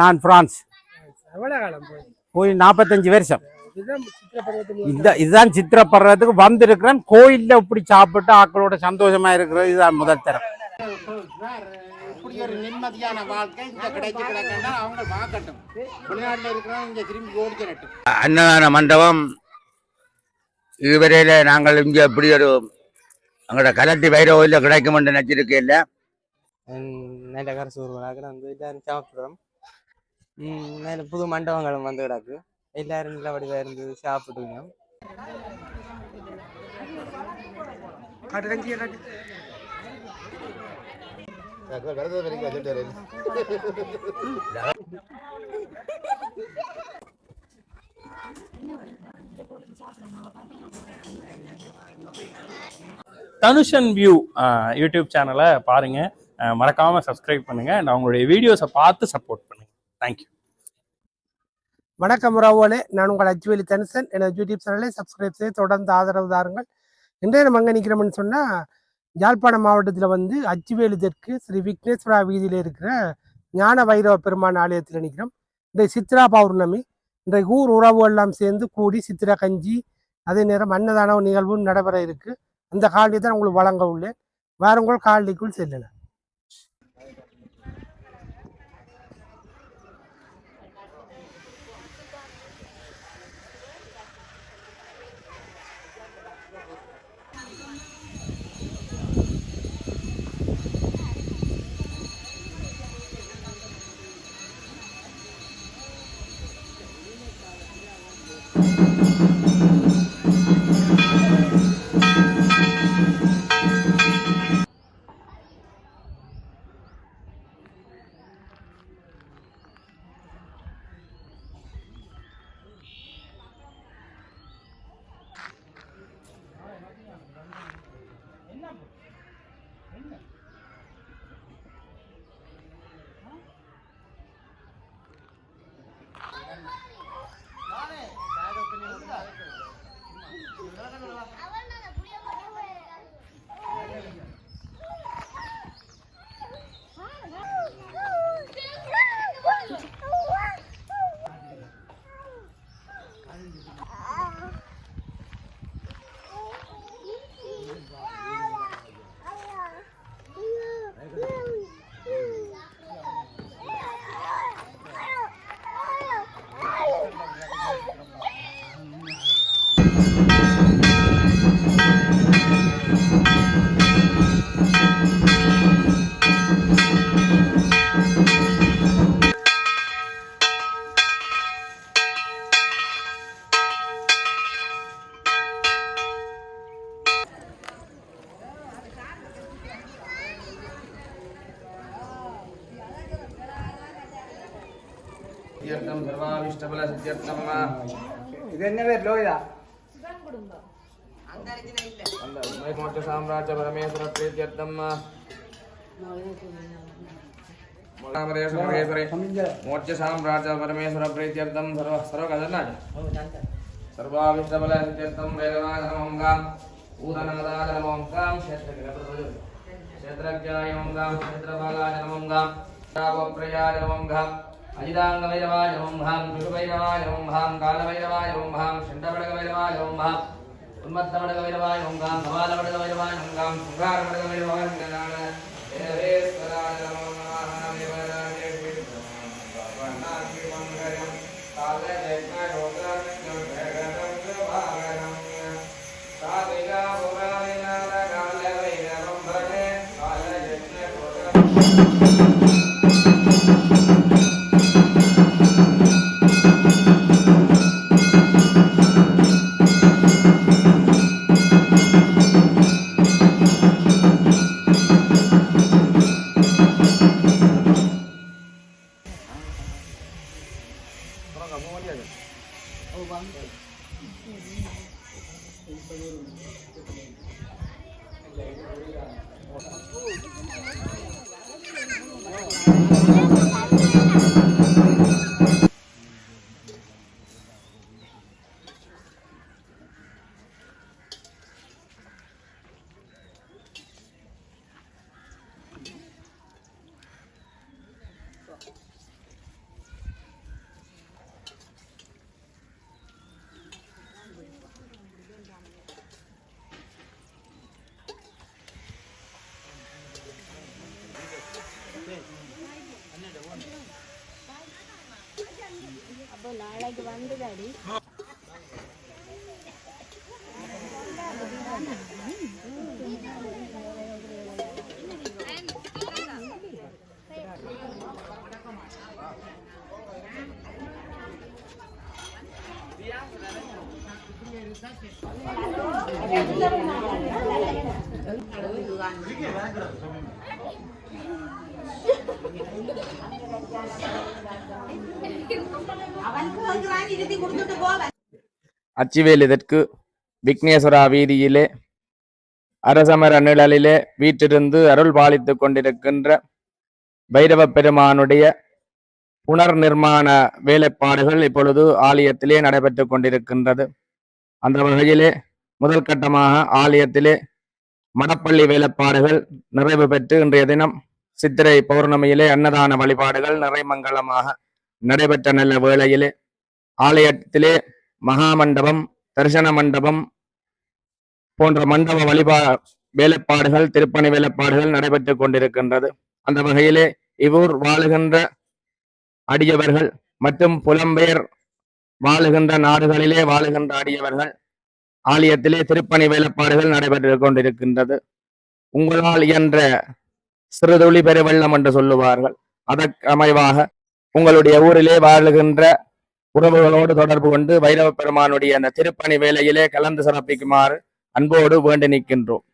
நான் பிரான்ஸ் எவ்வளவு காலம் போய் போய் 45 வருஷம். இதுதான் சித்திரப்படுறதுக்கு வந்திருக்கிறேன். கோயில்ல இப்படி சாப்பிட்டு ஆக்களோட சந்தோஷமா இருக்கிறது இதுதான் முதல் தரம். இப்படி ஒரு நிம்மதியான வாழ்க்கை இங்க கிடைச்சு கிடக்கா அவங்க பார்க்கட்டும். வெளிநாட்டில் இருக்கிறோம் இங்க திரும்பி ஓடிக்கிறட்டும். அன்னதான மண்டபம் இதுவரையில நாங்கள் இங்க இப்படி ஒரு எங்களோட கலட்டி வைரவில் கிடைக்கும் என்று நினைச்சிருக்கே இல்லை. நல்ல கரசு ஊர்வலாக வந்து எல்லாரும் சாப்பிட்றோம். நல்ல புது மண்டபங்களும் வந்து கிடக்கு. எல்லாரும் நல்ல வடிவாக இருந்து சாப்பிட்டுக்கணும். தனுஷன் வியூ யூடியூப் சேனலை பாருங்க, மறக்காம சப்ஸ்கிரைப் பண்ணுங்க. நான் உங்களுடைய வீடியோஸை பார்த்து சப்போர்ட் பண்ணுங்க. தேங்க்யூ. வணக்கம் உறவுகளே, நான் உங்கள் அச்சுவேலி தனுஷன். எனது யூடியூப் சேனலை சப்ஸ்கிரைப் செய்து தொடர்ந்து ஆதரவு தாருங்கள். இன்றைய நம்ம எங்கே நிற்கிறோம்னு சொன்னால், யாழ்ப்பாணம் மாவட்டத்தில் வந்து அச்சுவேலி தெற்கு ஸ்ரீ விக்னேஸ்வரா வீதியில் இருக்கிற ஞான வைரவ பெருமான் ஆலயத்தில் நிற்கிறோம். இன்றைய சித்ரா பௌர்ணமி. இன்றைய ஊர் உறவு எல்லாம் சேர்ந்து கூடி சித்திரா கஞ்சி, அதே நேரம் அன்னதான நிகழ்வும் நடைபெற இருக்கு. அந்த காலனி தான் உங்களுக்கு வழங்க உள்ளேன். வாருங்கள், காலனிக்குள் செல்லலாம். సామ్రాజ్య పరమేశ్వర ప్రీత్యర్థం మోర్చ సామ్రాజ్య పరమేశ్వర ప్రీత్యర్థం సర్వావిష్టబల సిద్ధ్యర్థం వేదవాద నమః గాం ఊదనాదాయ నమః గాం క్షేత్రజ్ఞాయ నమః గాం క్షేత్రపాలాయ నమః గాం తావప్రయాయ నమః గాం అజితాంగవైరవాయ నమః గాం ఋషువైరవాయ నమః గాం కాలవైరవాయ నమః గాం షండవడగవైరవాయ నమః గాం ఉన్మత్తమడగవైరవాయ నమః గాం నవాలవడగవైరవాయ నమః గాం శృంగారవడగవైరవాయ నమః గాం దేవేశ్వరాయ నమః அச்சிவேலு தெற்கு விக்னேஸ்வரா வீதியிலே அரசமர நிழலிலே வீற்றிருந்து அருள் பாலித்துக் கொண்டிருக்கின்ற பைரவ பெருமானுடைய புனர் நிர்மாண வேலைப்பாடுகள் இப்பொழுது ஆலயத்திலே நடைபெற்றுக் கொண்டிருக்கின்றது. அந்த வகையிலே முதல் கட்டமாக ஆலயத்திலே மடப்பள்ளி வேலைப்பாடுகள் நிறைவு பெற்று இன்றைய தினம் சித்திரை பௌர்ணமியிலே அன்னதான வழிபாடுகள் நிறைமங்கலமாக நடைபெற்ற நல்ல வேளையிலே ஆலயத்திலே மகாமண்டபம், தரிசன மண்டபம் போன்ற மண்டப வேலைப்பாடுகள், திருப்பணி வேலைப்பாடுகள் நடைபெற்றுக் கொண்டிருக்கின்றது. அந்த வகையிலே இவ்வூர் வாழுகின்ற அடியவர்கள் மற்றும் புலம்பெயர் வாழுகின்ற நாடுகளிலே வாழுகின்ற அடியவர்கள் ஆலயத்திலே திருப்பணி வேலைப்பாடுகள் நடைபெற்றுக் கொண்டிருக்கின்றது. உங்களால் இயன்ற சிறுதுளி பெருவெள்ளம் என்று சொல்லுவார்கள். அதற்கு அமைவாக உங்களுடைய ஊரிலே வாழுகின்ற உறவுகளோடு தொடர்பு கொண்டு பைரவ பெருமானுடைய அந்த திருப்பணி வேலையிலே கலந்து சிறப்பிக்குமாறு அன்போடு வேண்டி நிற்கின்றோம்.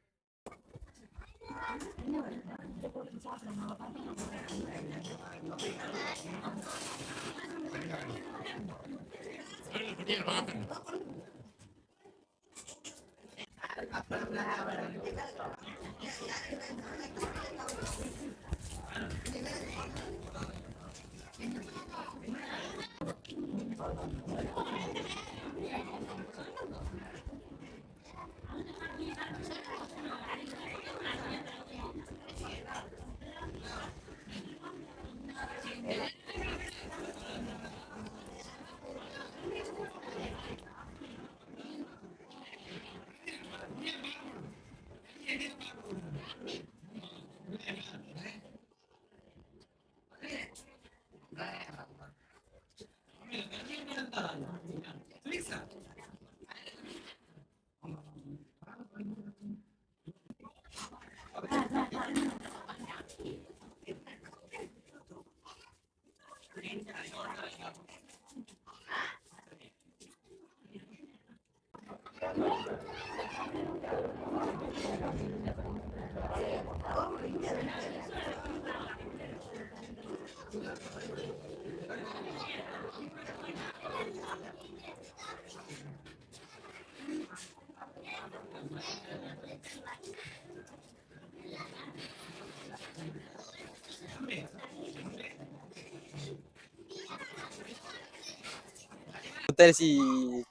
புத்தரிசி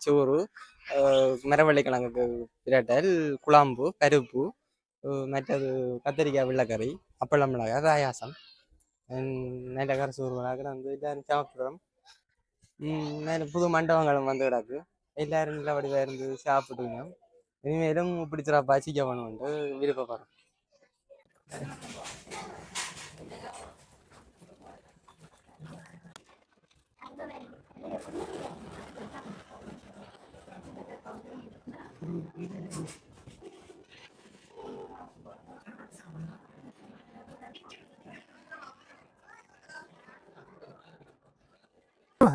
சோறு, மரவள்ளிக்கிழங்கு பிரட்டல், குழம்பு, பருப்பு, மற்றது கத்திரிக்காய் வெள்ளைக்கறி, அப்பளம் மிளகாய், பாயாசம், நல்ல கரை சோறு மிளகாய் வந்து எல்லாரும் சாப்பிட்றோம். நல்ல புது மண்டபங்களும் வந்து கிடக்கு. எல்லாரும் நல்ல வடிவாக இருந்து சாப்பிட்டுங்க. இனிமேலும் இப்படி சிறப்பாக சிக்க வேணும்னு விருப்பப்படுறோம்.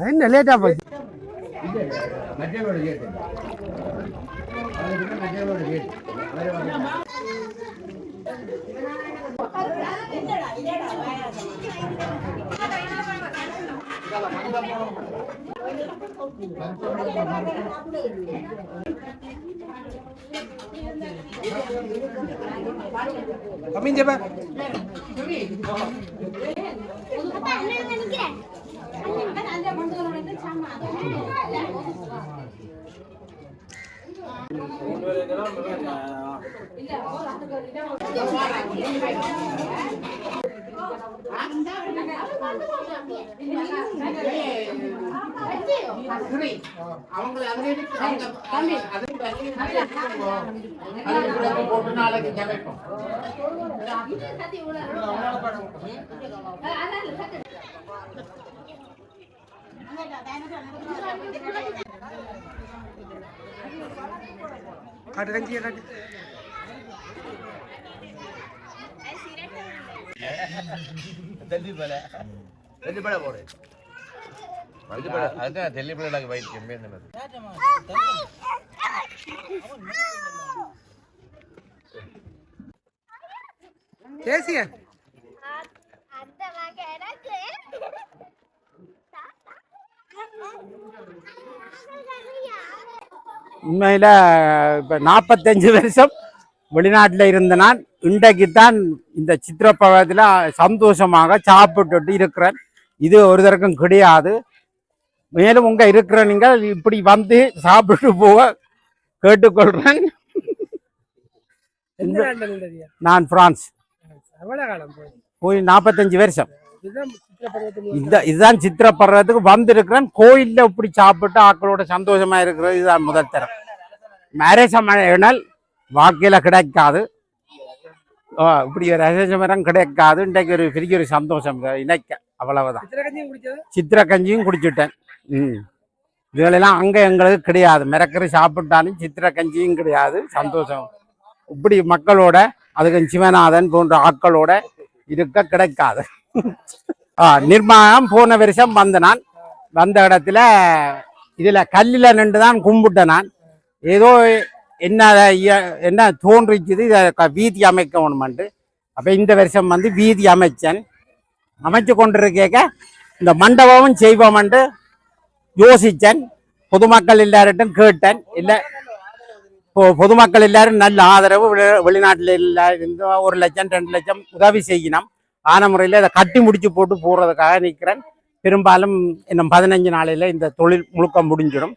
என்ன லேட்டா போச்சு? அமைஞ்சப்ப போட்டு நாளைக்கு சமைப்போம். காட்டு கஞ்சியை காட்டு. தேசிய உண்மையில இப்ப 45 வருஷம் வெளிநாட்டில் இருந்த நான் இன்றைக்குத்தான் இந்த சித்திரப்பழத்தில் சந்தோஷமாக சாப்பிட்டுட்டு இருக்கிறேன். இது ஒரு தரக்கும் கிடையாது. மேலும் உங்க இருக்கிற நீங்கள் இப்படி வந்து சாப்பிட்டு போக கேட்டுக்கொள்றேன். எந்த நாட்டில் இருந்தது? நான் பிரான்ஸ் எவ்வளவு காலம் போய் 45 வருஷம். இதுதான் சித்திரப்பருவத்தில் இதுதான் சித்திரப்படுறதுக்கு வந்திருக்கிறேன். கோயில்ல இப்படி சாப்பிட்டு ஆக்களோட சந்தோஷமா இருக்கிறது இதுதான் முதல் தரம். மேரேஜ் வாழ்க்கையில கிடைக்காது. இப்படி ஒரு அரேஜமெண்ட் கிடைக்காது. இன்றைக்கு ஒரு பெரிய ஒரு சந்தோஷம் இணைக்க, அவ்வளவுதான். சித்திர கஞ்சியும் குடிச்சுட்டேன். இதுகளெல்லாம் அங்க எங்களுக்கு கிடையாது. மிரக்கறி சாப்பிட்டாலும் சித்திர கஞ்சியும் கிடையாது. சந்தோஷம் இப்படி மக்களோட, அதுக்கு சிவநாதன் போன்ற ஆட்களோட இருக்க கிடைக்காது. நிர்மாணம் போன வருஷம் வந்த நான் வந்த இடத்துல இதுல கல்லில நின்று தான் கும்பிட்டேன். நான் ஏதோ என்ன தோன்றிச்சுது, இதை வீதி அமைக்கணும்ட்டு. அப்ப இந்த வருஷம் வந்து வீதி அமைச்சேன். அமைச்சு கொண்டிருக்க இந்த மண்டபமும் செய்வோம்ட்டு யோசிச்சேன். பொதுமக்கள் எல்லார்ட்டும் கேட்டேன். இல்லை பொதுமக்கள் எல்லாரும் நல்ல ஆதரவு, வெளிநாட்டில் இருந்து 1 லட்சம் 2 லட்சம் உதவி செய்யணும். ஆன முறையில் இதை கட்டி முடிச்சு போட்டு போடுறதுக்காக நிற்கிறேன். பெரும்பாலும் இன்னும் 15 நாளையில் இந்த தொழில் முழுக்க முடிஞ்சிடும்.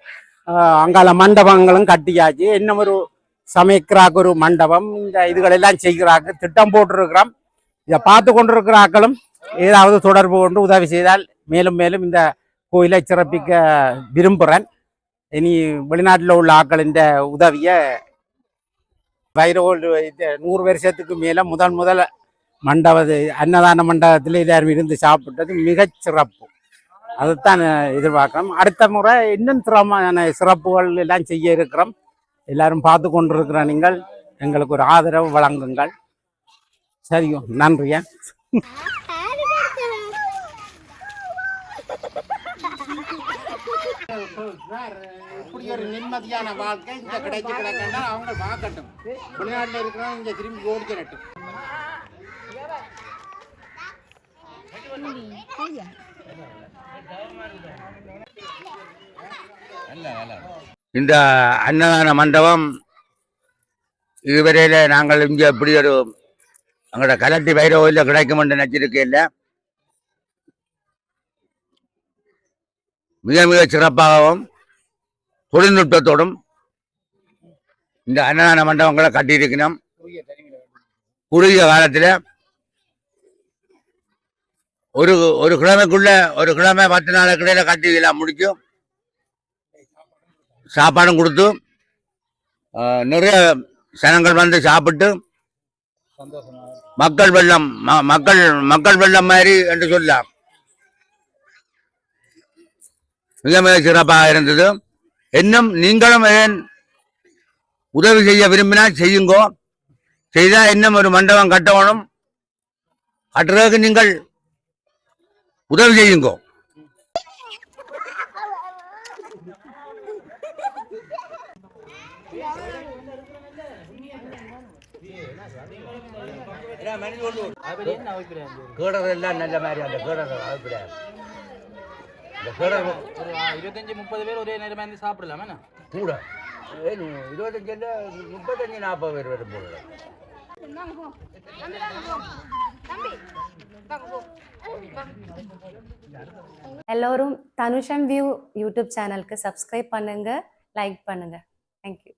அங்கால மண்டபங்களும் கட்டியாச்சு. இன்னும் ஒரு சமைக்கிறாக்கு ஒரு மண்டபம், இந்த இதுகளெல்லாம் செய்கிறாக்கு திட்டம் போட்டிருக்கிறோம். இதை பார்த்து கொண்டிருக்கிற ஆக்களும் ஏதாவது தொடர்பு கொண்டு உதவி செய்தால் மேலும் மேலும் இந்த கோயிலை சிறப்பிக்க விரும்புகிறேன். இனி வெளிநாட்டில் உள்ள ஆக்களின் உதவியை வைரோல் 100 வருஷத்துக்கு மேலே முதல் அன்னதான மண்டபத்தில் எல்லாரும் இருந்து சாப்பிட்டது மிகச் சிறப்பு. அதைத்தான் எதிர்பார்க்கிறோம். அடுத்த முறை இன்னும் சிறப்புகள் எல்லாம் செய்ய இருக்கிறோம். எல்லாரும் பார்த்து கொண்டிருக்கிற நீங்கள் எங்களுக்கு ஒரு ஆதரவு வழங்குங்கள். சரியோ, நன்றியா. இப்படி ஒரு நிம்மதியான வாழ்க்கை இங்க கிடைச்சு கிடக்கா அவங்க பார்க்கட்டும். வெளிநாட்டில் இருக்கிறவங்க இங்க திரும்பி ஓடிச்சிடட்டும். இந்த அன்னதான மண்டபம் இதுவரையில நாங்கள் இங்க இப்படி ஒரு எங்களோட கலட்டி வைரவில் கிடைக்கும் என்று நினைச்சிருக்கையில் மிக மிக சிறப்பாகவும் தொழில்நுட்பத்தோடும் இந்த அன்னதான மண்டபங்களை கட்டியிருக்கணும். குறுகிய காலத்தில் ஒரு கிழமைக்குள்ள ஒரு கிழமை 10 நாளுக்கு இடையில கட்டிக்கலாம் முடிக்கும். சாப்பாடும் கொடுத்து நிறைய ஜனங்கள் வந்து சாப்பிட்டு மக்கள் வெள்ளம் மாதிரி என்று சொல்லலாம். மிக மிக சிறப்பாக இருந்தது. இன்னும் நீங்களும் ஏன் உதவி செய்ய விரும்பினால் செய்யுங்கோ. செய்தா இன்னும் ஒரு மண்டபம் கட்டணும். கட்டுறதுக்கு நீங்கள் உதவி செய்யுங்கோ. கேடரெல்லாம் நல்ல மாதிரி அந்த கேடர் அபிப்பிராயம். 25-30 பேர் ஒரே நேரமா இருந்து சாப்பிடலாமா? கூட 25 35-40 பேர் வரும் போல. எல்லோரும் தனுஷம் வியூ யூடியூப் சேனலுக்கு சப்ஸ்கிரைப் பண்ணுங்க, லைக் பண்ணுங்க. தேங்க்யூ.